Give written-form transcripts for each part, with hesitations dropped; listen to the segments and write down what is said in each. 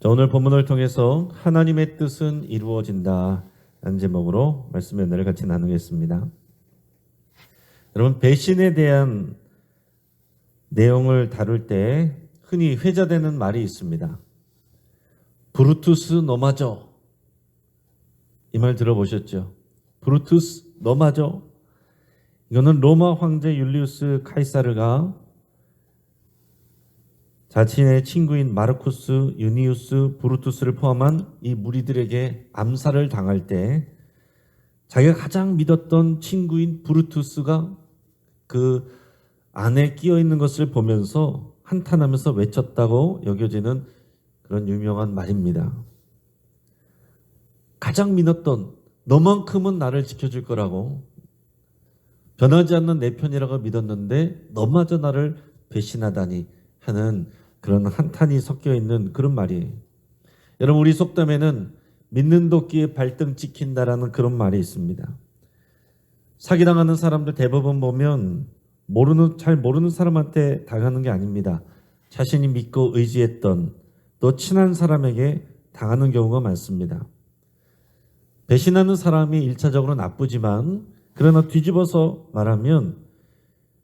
자, 오늘 본문을 통해서 하나님의 뜻은 이루어진다 라는 제목으로 말씀의 은혜를 같이 나누겠습니다. 여러분, 배신에 대한 내용을 다룰 때 흔히 회자되는 말이 있습니다. 브루투스 너 맞아. 이 말 들어보셨죠? 브루투스 너 맞아. 이거는 로마 황제 율리우스 카이사르가 자신의 친구인 마르쿠스, 유니우스, 브루투스를 포함한 이 무리들에게 암살을 당할 때 자기가 가장 믿었던 친구인 브루투스가 그 안에 끼어 있는 것을 보면서 한탄하면서 외쳤다고 여겨지는 그런 유명한 말입니다. 가장 믿었던 너만큼은 나를 지켜줄 거라고, 변하지 않는 내 편이라고 믿었는데 너마저 나를 배신하다니 하는 그런 한탄이 섞여 있는 그런 말이에요. 여러분, 우리 속담에는 믿는 도끼에 발등 찍힌다라는 그런 말이 있습니다. 사기당하는 사람들 대부분 보면 잘 모르는 사람한테 당하는 게 아닙니다. 자신이 믿고 의지했던 또 친한 사람에게 당하는 경우가 많습니다. 배신하는 사람이 1차적으로 나쁘지만, 그러나 뒤집어서 말하면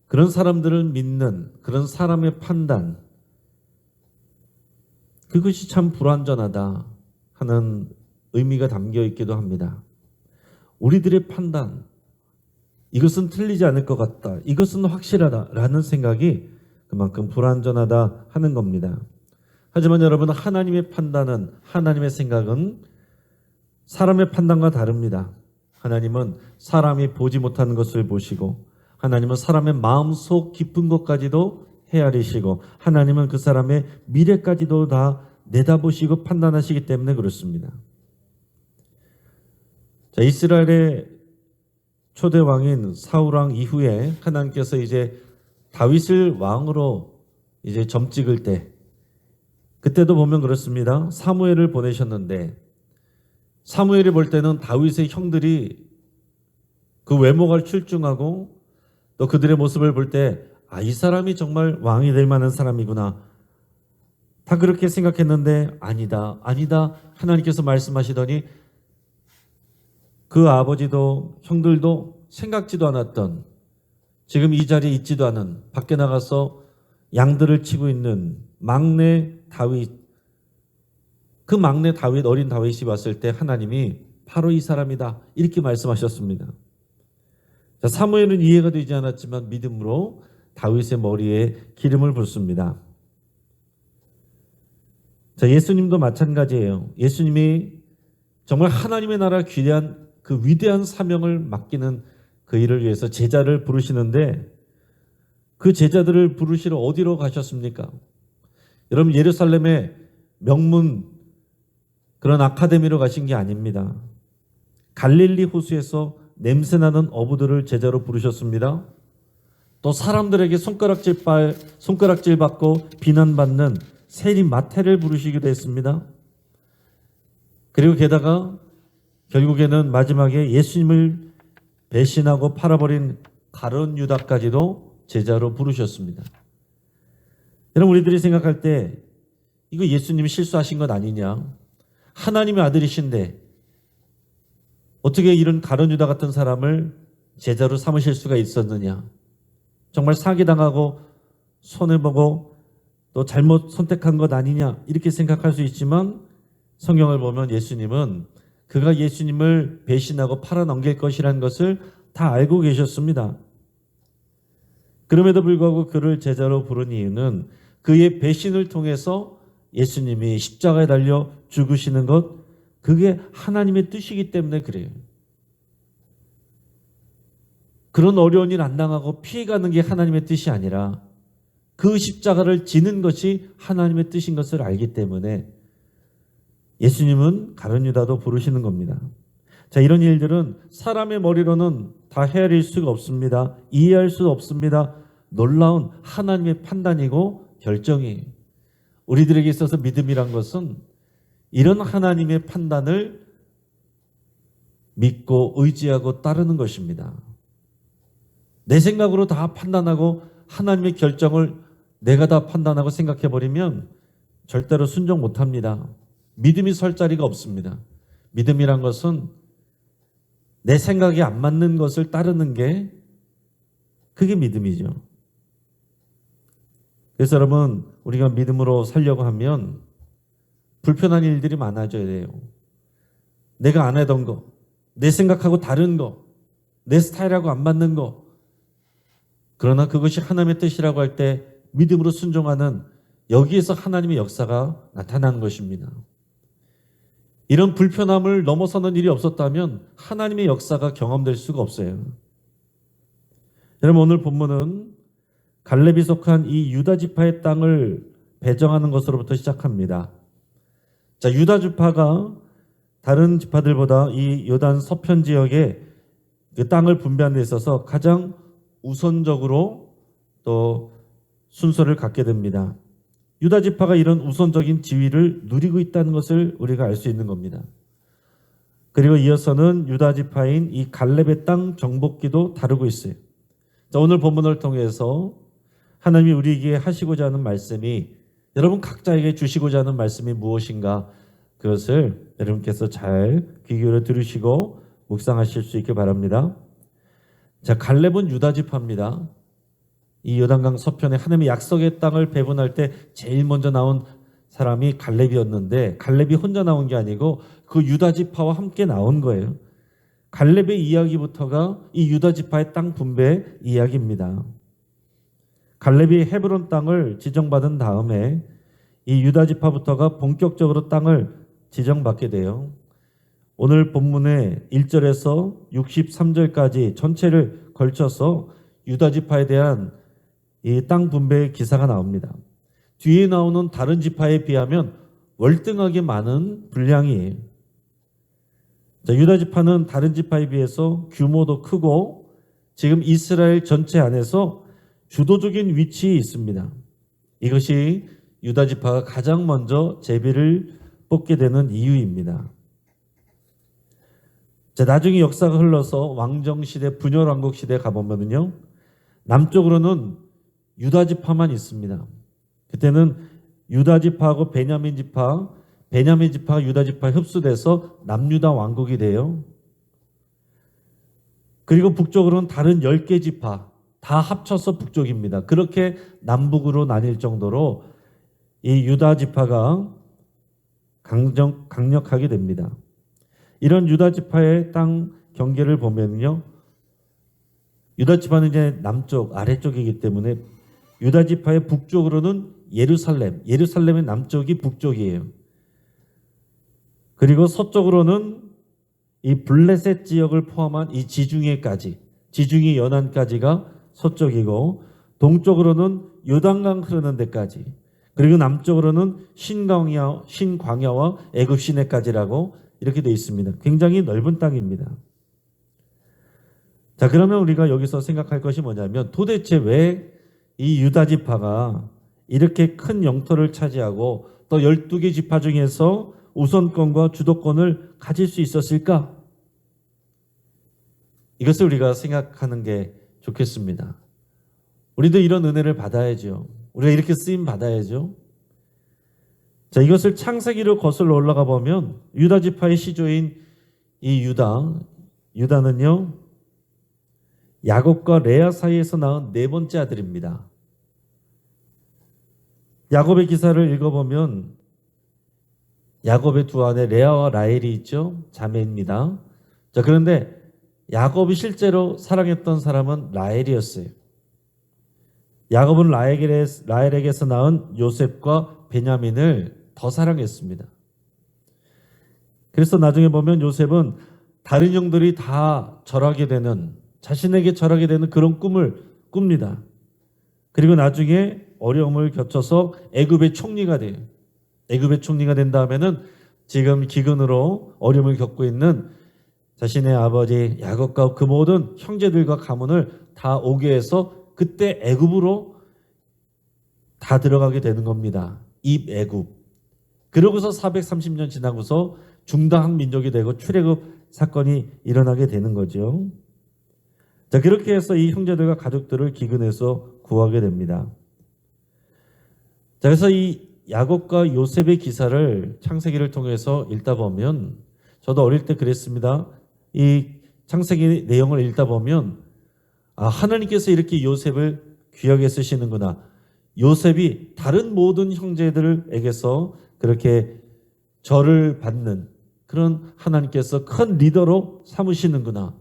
그런 사람들을 믿는 그런 사람의 판단, 그것이 참 불완전하다 하는 의미가 담겨 있기도 합니다. 우리들의 판단, 이것은 틀리지 않을 것 같다, 이것은 확실하다라는 생각이 그만큼 불완전하다 하는 겁니다. 하지만 여러분, 하나님의 판단은, 하나님의 생각은 사람의 판단과 다릅니다. 하나님은 사람이 보지 못하는 것을 보시고, 하나님은 사람의 마음속 깊은 것까지도 헤아리시고, 하나님은 그 사람의 미래까지도 다 내다보시고 판단하시기 때문에 그렇습니다. 자, 이스라엘의 초대 왕인 사울 왕 이후에 하나님께서 이제 다윗을 왕으로 이제 점 찍을 때, 그때도 보면 그렇습니다. 사무엘을 보내셨는데, 사무엘이 볼 때는 다윗의 형들이 그 외모가 출중하고 또 그들의 모습을 볼 때, 이 사람이 정말 왕이 될 만한 사람이구나, 다 그렇게 생각했는데 아니다 하나님께서 말씀하시더니 그 아버지도 형들도 생각지도 않았던, 지금 이 자리에 있지도 않은, 밖에 나가서 양들을 치고 있는 막내 다윗, 그 막내 다윗, 어린 다윗이 왔을 때 하나님이 바로 이 사람이다 이렇게 말씀하셨습니다. 자, 사무엘은 이해가 되지 않았지만 믿음으로 다윗의 머리에 기름을 붓습니다. 자, 예수님도 마찬가지예요. 예수님이 정말 하나님의 나라 귀한 그 위대한 사명을 맡기는 그 일을 위해서 제자를 부르시는데, 그 제자들을 부르시러 어디로 가셨습니까? 여러분, 예루살렘의 명문 그런 아카데미로 가신 게 아닙니다. 갈릴리 호수에서 냄새나는 어부들을 제자로 부르셨습니다. 또 사람들에게 손가락질 받고 비난받는 세리 마태를 부르시기도 했습니다. 그리고 게다가 결국에는 마지막에 예수님을 배신하고 팔아버린 가룟 유다까지도 제자로 부르셨습니다. 여러분, 우리들이 생각할 때 이거 예수님이 실수하신 것 아니냐, 하나님의 아들이신데 어떻게 이런 가룟 유다 같은 사람을 제자로 삼으실 수가 있었느냐, 정말 사기당하고 손해보고 또 잘못 선택한 것 아니냐 이렇게 생각할 수 있지만, 성경을 보면 예수님은 그가 예수님을 배신하고 팔아넘길 것이라는 것을 다 알고 계셨습니다. 그럼에도 불구하고 그를 제자로 부른 이유는 그의 배신을 통해서 예수님이 십자가에 달려 죽으시는 것, 그게 하나님의 뜻이기 때문에 그래요. 그런 어려운 일 안 당하고 피해가는 게 하나님의 뜻이 아니라 그 십자가를 지는 것이 하나님의 뜻인 것을 알기 때문에 예수님은 가룟 유다도 부르시는 겁니다. 자, 이런 일들은 사람의 머리로는 다 헤아릴 수가 없습니다. 이해할 수 없습니다. 놀라운 하나님의 판단이고 결정이에요. 우리들에게 있어서 믿음이란 것은 이런 하나님의 판단을 믿고 의지하고 따르는 것입니다. 내 생각으로 다 판단하고 하나님의 결정을 내가 다 판단하고 생각해버리면 절대로 순종 못합니다. 믿음이 설 자리가 없습니다. 믿음이란 것은 내 생각이 안 맞는 것을 따르는 게 그게 믿음이죠. 그래서 여러분, 우리가 믿음으로 살려고 하면 불편한 일들이 많아져야 돼요. 내가 안 하던 거, 내 생각하고 다른 거, 내 스타일하고 안 맞는 거. 그러나 그것이 하나님의 뜻이라고 할 때 믿음으로 순종하는, 여기에서 하나님의 역사가 나타나는 것입니다. 이런 불편함을 넘어서는 일이 없었다면 하나님의 역사가 경험될 수가 없어요. 여러분, 오늘 본문은 갈렙이 속한 이 유다 지파의 땅을 배정하는 것으로부터 시작합니다. 자, 유다 지파가 다른 지파들보다 이 요단 서편 지역에 그 땅을 분배하는 데 있어서 가장 우선적으로 또 순서를 갖게 됩니다. 유다 지파가 이런 우선적인 지위를 누리고 있다는 것을 우리가 알 수 있는 겁니다. 그리고 이어서는 유다 지파인 이 갈렙의 땅 정복기도 다루고 있어요. 자, 오늘 본문을 통해서 하나님이 우리에게 하시고자 하는 말씀이, 여러분 각자에게 주시고자 하는 말씀이 무엇인가, 그것을 여러분께서 잘 귀 기울여 들으시고 묵상하실 수 있길 바랍니다. 자, 갈렙은 유다 지파입니다. 이 요단강 서편에 하나님의 약속의 땅을 배분할 때 제일 먼저 나온 사람이 갈렙이었는데, 갈렙이 혼자 나온 게 아니고 그 유다 지파와 함께 나온 거예요. 갈렙의 이야기부터가 이 유다 지파의 땅 분배 이야기입니다. 갈렙이 헤브론 땅을 지정받은 다음에 이 유다 지파부터가 본격적으로 땅을 지정받게 돼요. 오늘 본문의 1절에서 63절까지 전체를 걸쳐서 유다 지파에 대한 이 땅 분배의 기사가 나옵니다. 뒤에 나오는 다른 지파에 비하면 월등하게 많은 분량이에요. 자, 유다 지파는 다른 지파에 비해서 규모도 크고 지금 이스라엘 전체 안에서 주도적인 위치에 있습니다. 이것이 유다 지파가 가장 먼저 제비를 뽑게 되는 이유입니다. 자, 나중에 역사가 흘러서 왕정시대, 분열왕국 시대에 가보면요, 남쪽으로는 유다 지파만 있습니다. 그때는 유다 지파하고 베냐민 지파가 유다 지파에 흡수돼서 남유다 왕국이 돼요. 그리고 북쪽으로는 다른 10개 지파 다 합쳐서 북쪽입니다. 그렇게 남북으로 나뉠 정도로 이 유다 지파가 강력하게 됩니다. 이런 유다 지파의 땅 경계를 보면요, 유다 지파는 이제 남쪽 아래쪽이기 때문에 유다 지파의 북쪽으로는 예루살렘의 남쪽이 북쪽이에요. 그리고 서쪽으로는 이 블레셋 지역을 포함한 이 지중해 연안까지가 서쪽이고, 동쪽으로는 요단강 흐르는 데까지, 그리고 남쪽으로는 신광야와 애굽 시내까지라고 이렇게 되어 있습니다. 굉장히 넓은 땅입니다. 자, 그러면 우리가 여기서 생각할 것이 뭐냐면, 도대체 왜 이 유다 지파가 이렇게 큰 영토를 차지하고 또 12개 지파 중에서 우선권과 주도권을 가질 수 있었을까? 이것을 우리가 생각하는 게 좋겠습니다. 우리도 이런 은혜를 받아야죠. 우리가 이렇게 쓰임 받아야죠. 자, 이것을 창세기로 거슬러 올라가 보면 유다 지파의 시조인 이 유다는요, 야곱과 레아 사이에서 낳은 네 번째 아들입니다. 야곱의 기사를 읽어보면 야곱의 두 아내 레아와 라헬이 있죠. 자매입니다. 자, 그런데 야곱이 실제로 사랑했던 사람은 라헬이었어요. 야곱은 라헬에게서 낳은 요셉과 베냐민을 더 사랑했습니다. 그래서 나중에 보면 요셉은 다른 형들이 다 자신에게 절하게 되는 그런 꿈을 꿉니다. 그리고 나중에 어려움을 겪어서 애굽의 총리가 돼요. 애굽의 총리가 된 다음에는 지금 기근으로 어려움을 겪고 있는 자신의 아버지 야곱과 그 모든 형제들과 가문을 다 오게 해서 그때 애굽으로 다 들어가게 되는 겁니다. 입애굽. 그러고서 430년 지나고서 중다항 민족이 되고 출애굽 사건이 일어나게 되는 거죠. 자, 그렇게 해서 이 형제들과 가족들을 기근에서 구하게 됩니다. 자, 그래서 이 야곱과 요셉의 기사를 창세기를 통해서 읽다 보면, 저도 어릴 때 그랬습니다. 이 창세기 내용을 읽다 보면 하나님께서 이렇게 요셉을 귀하게 쓰시는구나. 요셉이 다른 모든 형제들에게서 그렇게 절을 받는 그런 하나님께서 큰 리더로 삼으시는구나.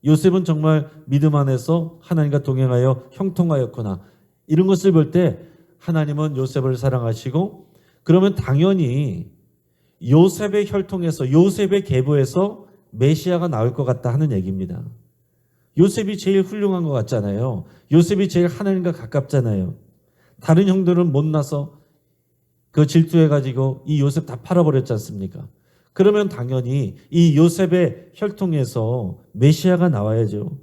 요셉은 정말 믿음 안에서 하나님과 동행하여 형통하였구나. 이런 것을 볼 때 하나님은 요셉을 사랑하시고, 그러면 당연히 요셉의 혈통에서, 요셉의 계보에서 메시아가 나올 것 같다 하는 얘기입니다. 요셉이 제일 훌륭한 것 같잖아요. 요셉이 제일 하나님과 가깝잖아요. 다른 형들은 못나서 그 질투해가지고 이 요셉 다 팔아버렸지 않습니까? 그러면 당연히 이 요셉의 혈통에서 메시아가 나와야죠.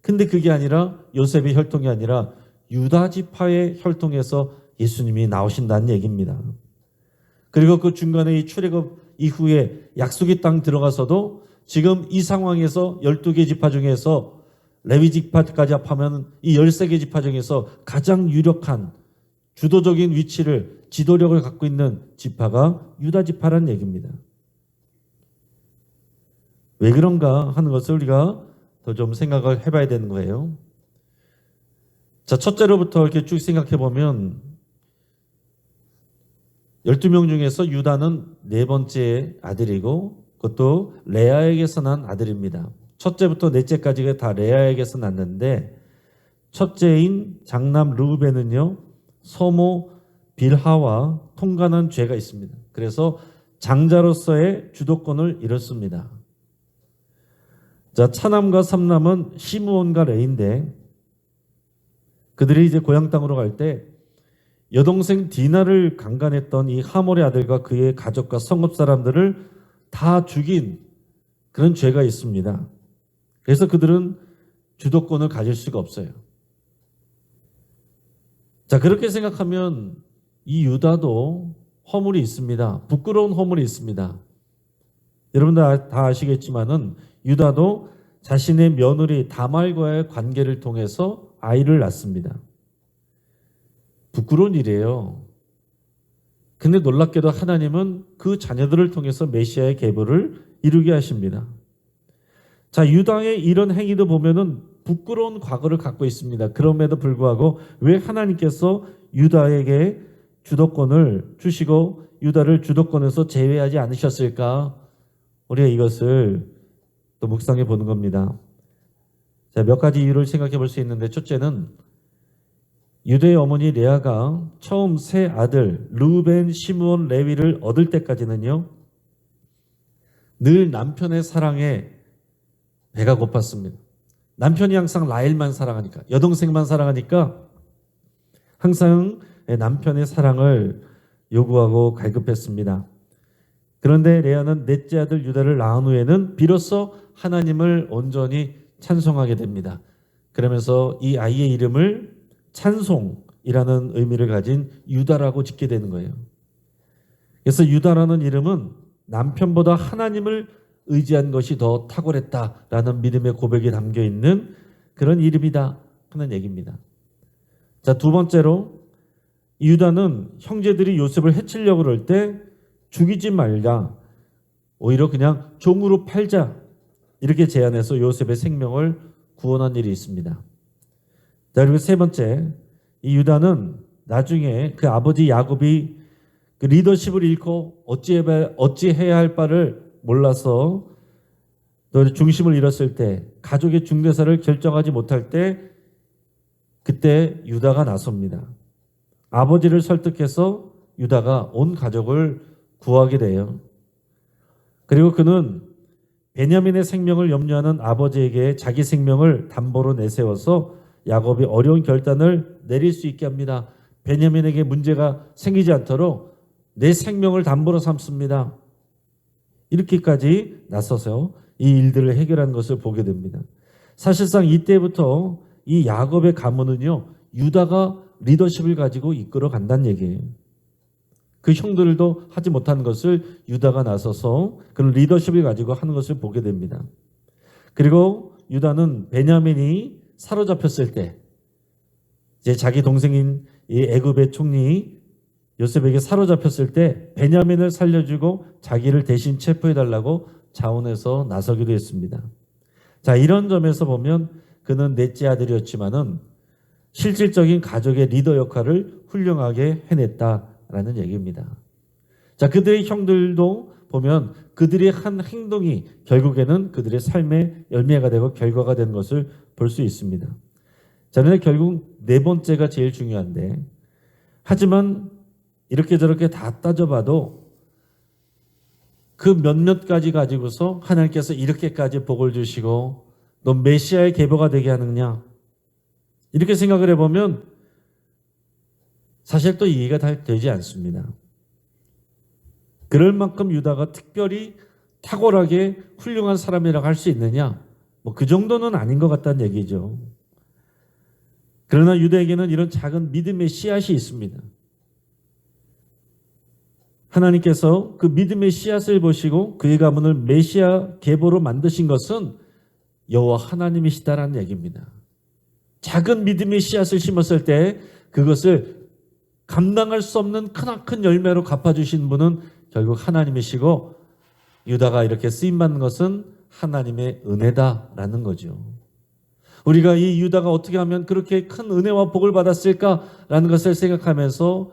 근데 그게 아니라, 요셉의 혈통이 아니라 유다 지파의 혈통에서 예수님이 나오신다는 얘기입니다. 그리고 그 중간에 이 출애굽 이후에 약속의 땅 들어가서도 지금 이 상황에서 12개 지파 중에서 레위 지파까지 합하면 이 13개 지파 중에서 가장 유력한 주도적인 위치를, 지도력을 갖고 있는 지파가 유다 지파라는 얘기입니다. 왜 그런가 하는 것을 우리가 더 좀 생각을 해봐야 되는 거예요. 자, 첫째로부터 이렇게 쭉 생각해 보면 12명 중에서 유다는 네 번째 아들이고, 그것도 레아에게서 난 아들입니다. 첫째부터 넷째까지가 다 레아에게서 났는데, 첫째인 장남 르우벤은요, 소모 빌하와 통관한 죄가 있습니다. 그래서 장자로서의 주도권을 잃었습니다. 자, 차남과 삼남은 시므온과 레인데, 그들이 이제 고향 땅으로 갈 때 여동생 디나를 강간했던 이 하몰의 아들과 그의 가족과 성읍 사람들을 다 죽인 그런 죄가 있습니다. 그래서 그들은 주도권을 가질 수가 없어요. 자, 그렇게 생각하면 이 유다도 허물이 있습니다. 부끄러운 허물이 있습니다. 여러분들 다 아시겠지만은 유다도 자신의 며느리 다말과의 관계를 통해서 아이를 낳습니다. 부끄러운 일이에요. 근데 놀랍게도 하나님은 그 자녀들을 통해서 메시아의 계보를 이루게 하십니다. 자, 유다의 이런 행위도 보면은 부끄러운 과거를 갖고 있습니다. 그럼에도 불구하고 왜 하나님께서 유다에게 주도권을 주시고 유다를 주도권에서 제외하지 않으셨을까? 우리가 이것을 또 묵상해 보는 겁니다. 자, 몇 가지 이유를 생각해 볼 수 있는데, 첫째는 유다의 어머니 레아가 처음 세 아들 르우벤, 시므온, 레위를 얻을 때까지는요, 늘 남편의 사랑에 배가 고팠습니다. 남편이 항상 라헬만 사랑하니까, 여동생만 사랑하니까 항상 남편의 사랑을 요구하고 갈급했습니다. 그런데 레아는 넷째 아들 유다를 낳은 후에는 비로소 하나님을 온전히 찬송하게 됩니다. 그러면서 이 아이의 이름을 찬송이라는 의미를 가진 유다라고 짓게 되는 거예요. 그래서 유다라는 이름은 남편보다 하나님을 의지한 것이 더 탁월했다라는 믿음의 고백이 담겨 있는 그런 이름이다 하는 얘기입니다. 자, 두 번째로 유다는 형제들이 요셉을 해치려고 그럴 때 죽이지 말자, 오히려 그냥 종으로 팔자, 이렇게 제안해서 요셉의 생명을 구원한 일이 있습니다. 자, 그리고 세 번째, 이 유다는 나중에 그 아버지 야곱이 그 리더십을 잃고 어찌해야 할 바를 몰라서 또 중심을 잃었을 때, 가족의 중대사를 결정하지 못할 때, 그때 유다가 나섭니다. 아버지를 설득해서 유다가 온 가족을 구하게 돼요. 그리고 그는 베냐민의 생명을 염려하는 아버지에게 자기 생명을 담보로 내세워서 야곱이 어려운 결단을 내릴 수 있게 합니다. 베냐민에게 문제가 생기지 않도록 내 생명을 담보로 삼습니다. 이렇게까지 나서서 이 일들을 해결한 것을 보게 됩니다. 사실상 이때부터 이 야곱의 가문은요, 유다가 리더십을 가지고 이끌어 간다는 얘기예요. 그 형들도 하지 못한 것을 유다가 나서서 그런 리더십을 가지고 하는 것을 보게 됩니다. 그리고 유다는 베냐민이 사로잡혔을 때 이제 자기 동생인 이 애굽의 총리 요셉에게 사로잡혔을 때 베냐민을 살려주고 자기를 대신 체포해달라고 자원해서 나서기도 했습니다. 자, 이런 점에서 보면 그는 넷째 아들이었지만은 실질적인 가족의 리더 역할을 훌륭하게 해냈다라는 얘기입니다. 자, 그들의 형들도 보면 그들의 한 행동이 결국에는 그들의 삶의 열매가 되고 결과가 되는 것을 볼 수 있습니다. 자, 그런데 결국 네 번째가 제일 중요한데, 하지만 이렇게 저렇게 다 따져봐도 그 몇몇 가지 가지고서 하나님께서 이렇게까지 복을 주시고 너 메시아의 계보가 되게 하느냐, 이렇게 생각을 해보면 사실 또 이해가 다 되지 않습니다. 그럴 만큼 유다가 특별히 탁월하게 훌륭한 사람이라고 할 수 있느냐? 뭐 그 정도는 아닌 것 같다는 얘기죠. 그러나 유다에게는 이런 작은 믿음의 씨앗이 있습니다. 하나님께서 그 믿음의 씨앗을 보시고 그의 가문을 메시아 계보로 만드신 것은 여호와 하나님이시다라는 얘기입니다. 작은 믿음의 씨앗을 심었을 때 그것을 감당할 수 없는 크나큰 열매로 갚아주신 분은 결국 하나님이시고, 유다가 이렇게 쓰임받는 것은 하나님의 은혜다라는 거죠. 우리가 이 유다가 어떻게 하면 그렇게 큰 은혜와 복을 받았을까라는 것을 생각하면서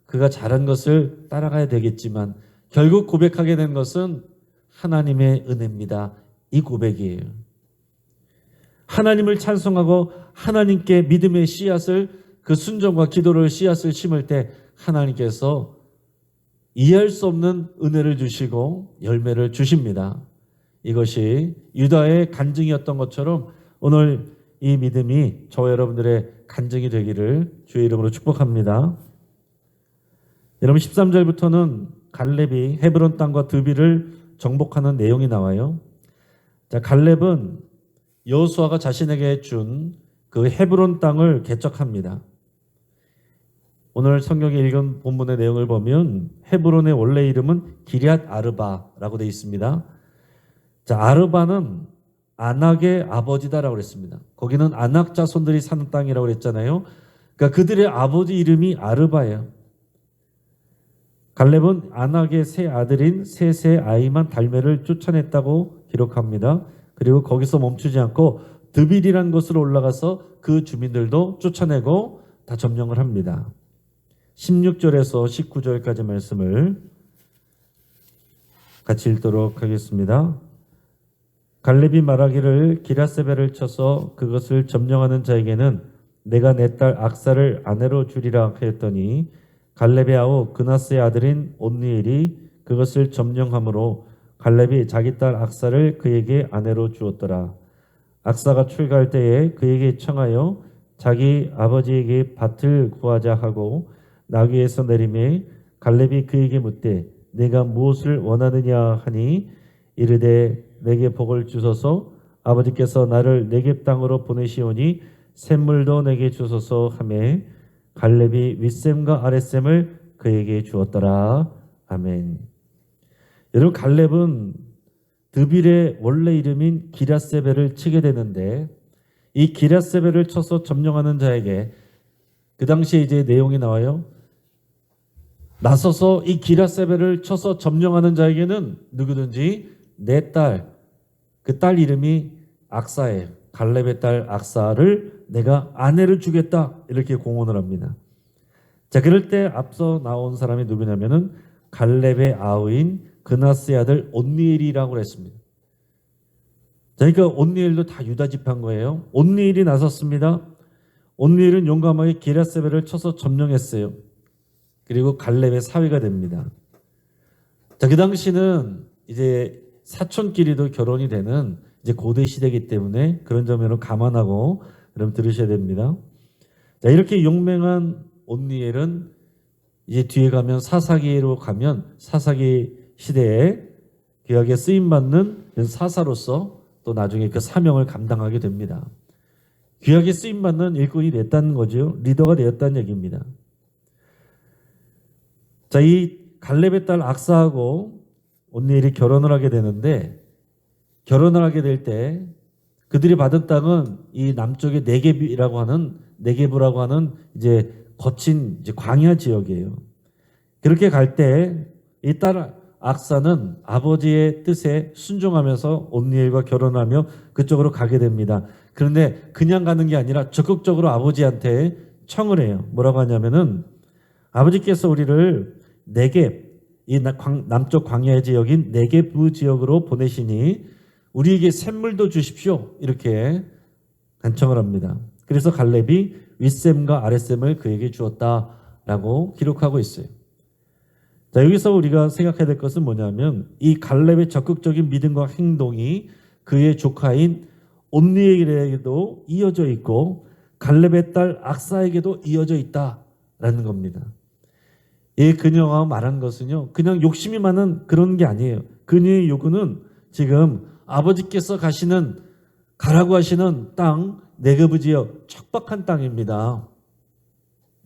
그가 잘한 것을 따라가야 되겠지만 결국 고백하게 된 것은 하나님의 은혜입니다. 이 고백이에요. 하나님을 찬송하고 하나님께 믿음의 씨앗을, 그 순종과 기도를 씨앗을 심을 때 하나님께서 이해할 수 없는 은혜를 주시고 열매를 주십니다. 이것이 유다의 간증이었던 것처럼 오늘 이 믿음이 저와 여러분들의 간증이 되기를 주의 이름으로 축복합니다. 여러분, 13절부터는 갈렙이 헤브론 땅과 드비를 정복하는 내용이 나와요. 자, 갈렙은 여호수아가 자신에게 준 그 헤브론 땅을 개척합니다. 오늘 성경에 읽은 본문의 내용을 보면 헤브론의 원래 이름은 기럇 아르바라고 되어 있습니다. 자, 아르바는 아낙의 아버지다라고 그랬습니다. 거기는 아낙 자손들이 사는 땅이라고 그랬잖아요. 그러니까 그들의 아버지 이름이 아르바예요. 갈렙은 아낙의 세 아들인 셋의 아이만 달메를 쫓아냈다고 기록합니다. 그리고 거기서 멈추지 않고 드빌이라는 곳으로 올라가서 그 주민들도 쫓아내고 다 점령을 합니다. 16절에서 19절까지 말씀을 같이 읽도록 하겠습니다. 갈렙이 말하기를 기라세벨을 쳐서 그것을 점령하는 자에게는 내가 내 딸 악사를 아내로 주리라 하였더니 갈렙의 아우 그나스의 아들인 온니엘이 그것을 점령함으로 갈렙이 자기 딸 악사를 그에게 아내로 주었더라. 악사가 출가할 때에 그에게 청하여 자기 아버지에게 밭을 구하자 하고 나귀에서 내리매 갈렙이 그에게 묻되 내가 무엇을 원하느냐 하니 이르되 내게 복을 주소서 아버지께서 나를 네겝 땅으로 보내시오니 샘물도 내게 주소서 하매 갈렙이 윗샘과 아랫샘을 그에게 주었더라. 아멘. 여러분, 갈렙은 드빌의 원래 이름인 기럇세벨을 치게 되는데 이 기럇세벨을 쳐서 점령하는 자에게 그 당시에 이제 내용이 나와요. 나서서 이 기럇세벨을 쳐서 점령하는 자에게는 누구든지 내 딸, 그 딸 이름이 악사예요. 갈렙의 딸 악사를 내가 아내를 주겠다, 이렇게 공언을 합니다. 자, 그럴 때 앞서 나온 사람이 누구냐면은 갈렙의 아우인 그나스의 아들 온니엘이라고 했습니다. 자, 그러니까 온니엘도 다 유다 지파인 거예요. 온니엘이 나섰습니다. 온니엘은 용감하게 기럇세벨을 쳐서 점령했어요. 그리고 갈렙의 사위가 됩니다. 자, 그 당시는 이제 사촌끼리도 결혼이 되는 이제 고대 시대이기 때문에 그런 점으로 감안하고 여러분 들으셔야 됩니다. 자, 이렇게 용맹한 온니엘은 이제 뒤에 가면 사사기로 가면 사사기 시대에 귀하게 쓰임받는 사사로서 또 나중에 그 사명을 감당하게 됩니다. 귀하게 쓰임받는 일꾼이 됐다는 거죠. 리더가 되었다는 얘기입니다. 자, 이 갈렙의 딸 악사하고 온니엘이 결혼을 하게 되는데 결혼을 하게 될 때 그들이 받은 땅은 이 남쪽의 네겝이라고 하는 네겝이라고 하는 이제 거친 이제 광야 지역이에요. 그렇게 갈 때 이 딸 악사는 아버지의 뜻에 순종하면서 온니엘과 결혼하며 그쪽으로 가게 됩니다. 그런데 그냥 가는 게 아니라 적극적으로 아버지한테 청을 해요. 뭐라고 하냐면은 아버지께서 우리를 네겝, 이 남쪽 광야 지역인 네겝 지역으로 보내시니 우리에게 샘물도 주십시오. 이렇게 간청을 합니다. 그래서 갈렙이 윗샘과 아랫샘을 그에게 주었다라고 기록하고 있어요. 자, 여기서 우리가 생각해야 될 것은 뭐냐면 이 갈렙의 적극적인 믿음과 행동이 그의 조카인 온니엘에게도 이어져 있고 갈렙의 딸 악사에게도 이어져 있다라는 겁니다. 이 그녀가 말한 것은요, 그냥 욕심이 많은 그런 게 아니에요. 그녀의 요구는 지금 아버지께서 가라고 하시는 땅, 네게브 지역, 척박한 땅입니다.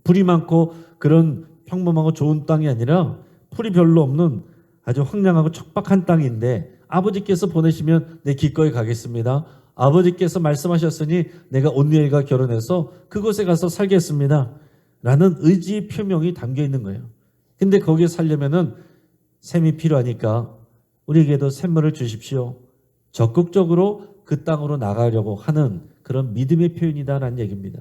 풀이 많고 그런 평범하고 좋은 땅이 아니라 풀이 별로 없는 아주 황량하고 척박한 땅인데 아버지께서 보내시면 내 기꺼이 가겠습니다. 아버지께서 말씀하셨으니 내가 온니엘과 결혼해서 그곳에 가서 살겠습니다. 라는 의지 표명이 담겨 있는 거예요. 근데 거기에 살려면은 샘이 필요하니까 우리에게도 샘물을 주십시오. 적극적으로 그 땅으로 나가려고 하는 그런 믿음의 표현이다라는 얘기입니다.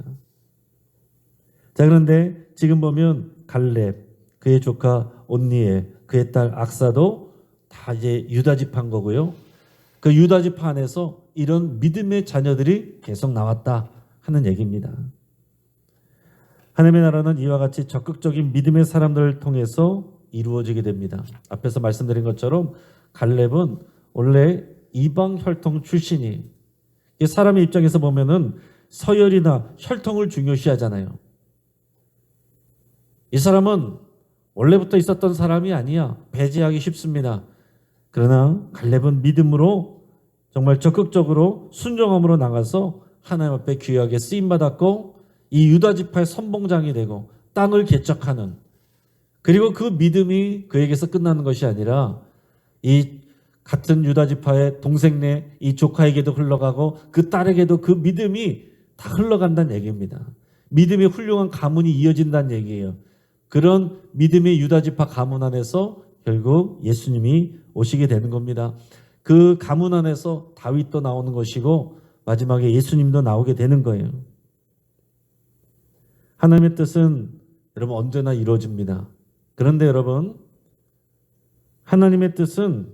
자, 그런데 지금 보면 갈렙, 그의 조카 온니엘, 그의 딸 악사도 다 이제 유다 지파인 거고요. 그 유다 지파 안에서 이런 믿음의 자녀들이 계속 나왔다 하는 얘기입니다. 하나님의 나라는 이와 같이 적극적인 믿음의 사람들을 통해서 이루어지게 됩니다. 앞에서 말씀드린 것처럼 갈렙은 원래 이방 혈통 출신이, 사람의 입장에서 보면은 서열이나 혈통을 중요시하잖아요. 이 사람은 원래부터 있었던 사람이 아니야. 배제하기 쉽습니다. 그러나 갈렙은 믿음으로 정말 적극적으로 순종함으로 나가서 하나님 앞에 귀하게 쓰임받았고 이 유다 지파의 선봉장이 되고 땅을 개척하는, 그리고 그 믿음이 그에게서 끝나는 것이 아니라 이 같은 유다 지파의 동생네 이 조카에게도 흘러가고 그 딸에게도 그 믿음이 다 흘러간다는 얘기입니다. 믿음의 훌륭한 가문이 이어진다는 얘기예요. 그런 믿음의 유다 지파 가문 안에서 결국 예수님이 오시게 되는 겁니다. 그 가문 안에서 다윗도 나오는 것이고 마지막에 예수님도 나오게 되는 거예요. 하나님의 뜻은 여러분 언제나 이루어집니다. 그런데 여러분, 하나님의 뜻은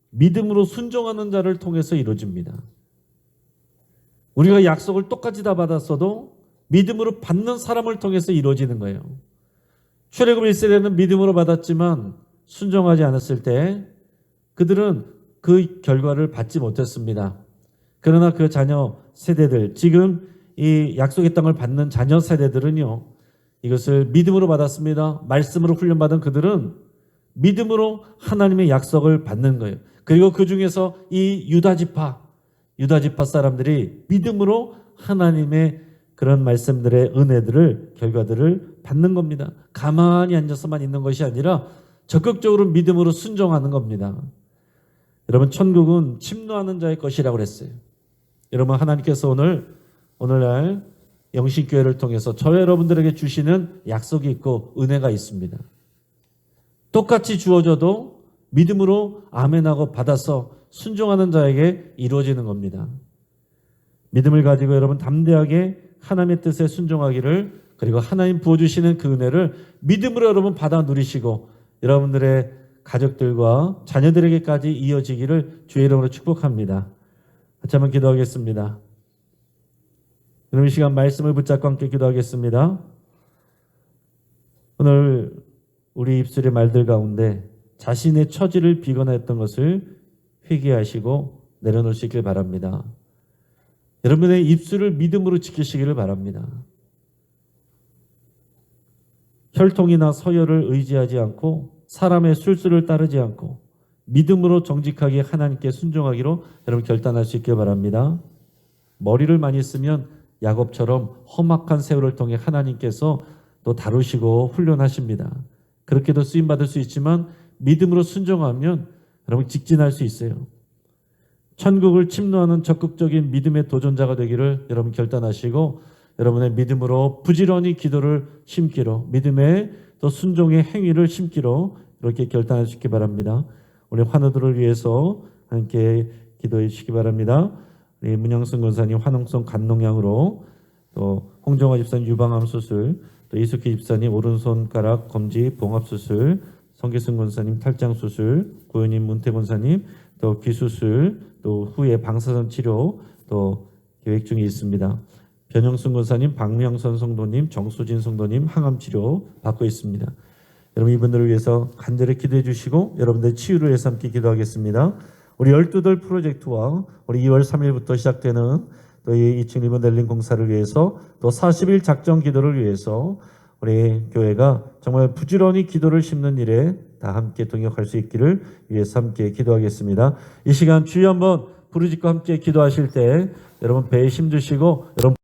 믿음으로 순종하는 자를 통해서 이루어집니다. 우리가 약속을 똑같이 다 받았어도 믿음으로 받는 사람을 통해서 이루어지는 거예요. 출애굽 1세대는 믿음으로 받았지만 순종하지 않았을 때 그들은 그 결과를 받지 못했습니다. 그러나 그 자녀 세대들, 지금 이 약속의 땅을 받는 자녀 세대들은요, 이것을 믿음으로 받았습니다. 말씀으로 훈련받은 그들은 믿음으로 하나님의 약속을 받는 거예요. 그리고 그 중에서 이 유다 지파 사람들이 믿음으로 하나님의 그런 말씀들의 은혜들을, 결과들을 받는 겁니다. 가만히 앉아서만 있는 것이 아니라 적극적으로 믿음으로 순종하는 겁니다. 여러분, 천국은 침노하는 자의 것이라고 그랬어요. 여러분, 하나님께서 오늘날 영신교회를 통해서 저와 여러분들에게 주시는 약속이 있고 은혜가 있습니다. 똑같이 주어져도 믿음으로 아멘하고 받아서 순종하는 자에게 이루어지는 겁니다. 믿음을 가지고 여러분 담대하게 하나님의 뜻에 순종하기를, 그리고 하나님 부어주시는 그 은혜를 믿음으로 여러분 받아 누리시고 여러분들의 가족들과 자녀들에게까지 이어지기를 주의 이름으로 축복합니다. 같이 한번 기도하겠습니다. 오늘 이 시간 말씀을 붙잡고 함께 기도하겠습니다. 오늘 우리 입술의 말들 가운데 자신의 처지를 비관했던 것을 회개하시고 내려놓으시길 바랍니다. 여러분의 입술을 믿음으로 지키시기를 바랍니다. 혈통이나 서열을 의지하지 않고 사람의 술수를 따르지 않고 믿음으로 정직하게 하나님께 순종하기로 여러분 결단할 수 있길 바랍니다. 머리를 많이 쓰면 야곱처럼 험악한 세월을 통해 하나님께서 또 다루시고 훈련하십니다. 그렇게도 쓰임받을 수 있지만 믿음으로 순종하면 여러분 직진할 수 있어요. 천국을 침노하는 적극적인 믿음의 도전자가 되기를 여러분 결단하시고 여러분의 믿음으로 부지런히 기도를 심기로, 믿음의 또 순종의 행위를 심기로 이렇게 결단하시기 바랍니다. 우리 환우들을 위해서 함께 기도해 주시기 바랍니다. 우리 문양순 권사님 화농성 간농양으로, 또 홍정화 집사님 유방암 수술, 또 이숙희 집사님 오른손가락 검지 봉합 수술, 성계승 권사님 탈장 수술, 고현님 문태 권사님 또 귀수술, 또 후에 방사선 치료 또 계획 중에 있습니다. 변영순 권사님, 박명선 성도님, 정수진 성도님 항암 치료 받고 있습니다. 여러분 이분들을 위해서 간절히 기도해 주시고 여러분들 치유를 위해서 함께 기도하겠습니다. 우리 12돌 프로젝트와 우리 2월 3일부터 시작되는 또 이 2층 리모델링 공사를 위해서 또 40일 작정 기도를 위해서 우리 교회가 정말 부지런히 기도를 심는 일에 다 함께 동역할 수 있기를 위해서 함께 기도하겠습니다. 이 시간 주여 한번 부르짖고 함께 기도하실 때 여러분 배에 힘주시고 여러분